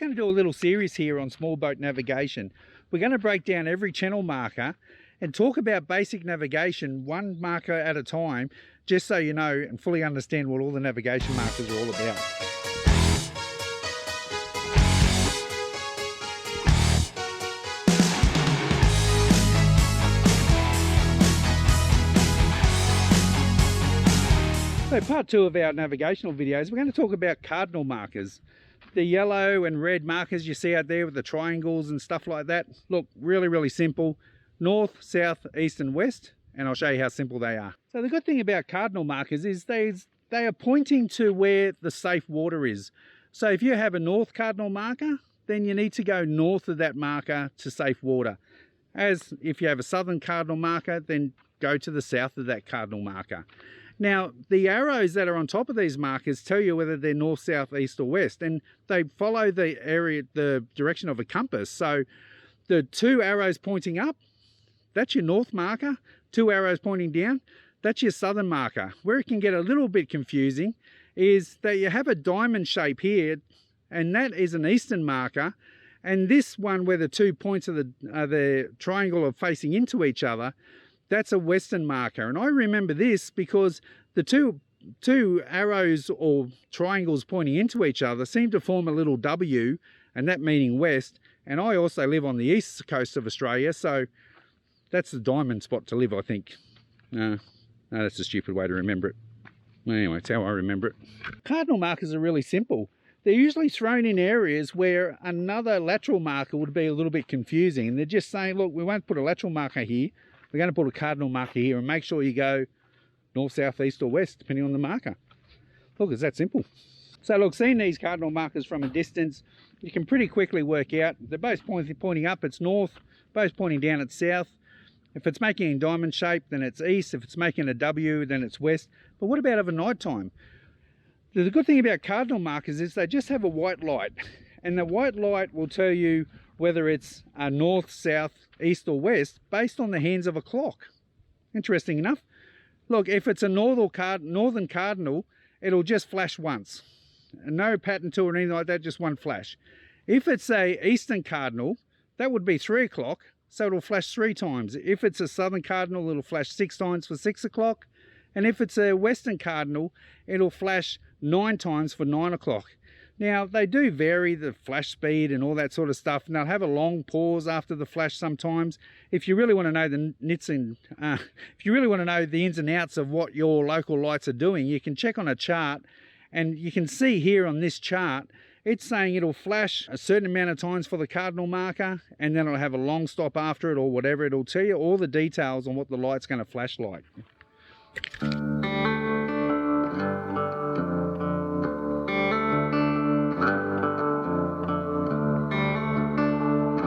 going to do a little series here on small boat navigation. We're going to break down every channel marker and talk about basic navigation one marker at a time, just so you know and fully understand what all the navigation markers are all about. So part two of our navigational videos, we're going to talk about cardinal markers. The yellow and red markers you see out there with the triangles and stuff like that. Look, really simple. North, south, east and west. And I'll show you how simple they are. So the good thing about cardinal markers is they are pointing to where the safe water is. So if you have a north cardinal marker, then you need to go north of that marker to safe water. As if you have a southern cardinal marker, then go to the south of that cardinal marker. Now, the arrows that are on top of these markers tell you whether they're north, south, east or west, and they follow the direction of a compass. So the two arrows pointing up, that's your north marker. Two arrows pointing down, that's your southern marker. Where it can get a little bit confusing is that you have a diamond shape here, and that is an eastern marker. And this one where the 2 points of the triangle are facing into each other, that's a western marker. And I remember this because the two arrows or triangles pointing into each other seem to form a little W, and that meaning west. And I also live on the east coast of Australia, so that's the diamond spot to live, I think. No, that's a stupid way to remember it. Anyway, it's how I remember it. Cardinal markers are really simple. They're usually thrown in areas where another lateral marker would be a little bit confusing. And they're just saying, look, we won't put a lateral marker here. We're going to put a cardinal marker here, and make sure you go north, south, east or west, depending on the marker. Look, it's that simple. So look, seeing these cardinal markers from a distance, you can pretty quickly work out. They're both pointing up, it's north. Both pointing down, it's south. If it's making a diamond shape, then it's east. If it's making a W, then it's west. But what about over night time? The good thing about cardinal markers is they just have a white light. And the white light will tell you whether it's a north, south, east or west based on the hands of a clock. Interesting enough. Look, if it's a northern cardinal, it'll just flash once. No pattern to it or anything like that, just one flash. If it's a eastern cardinal, that would be 3 o'clock, so it'll flash 3 times. If it's a southern cardinal, it'll flash 6 times for 6 o'clock. And if it's a western cardinal, it'll flash 9 times for 9 o'clock. Now, they do vary the flash speed and all that sort of stuff, and they'll have a long pause after the flash sometimes. If you really want to know the if you really want to know the ins and outs of what your local lights are doing, you can check on a chart, and you can see here on this chart, it's saying it'll flash a certain amount of times for the cardinal marker, and then it'll have a long stop after it or whatever. It'll tell you all the details on what the light's going to flash like.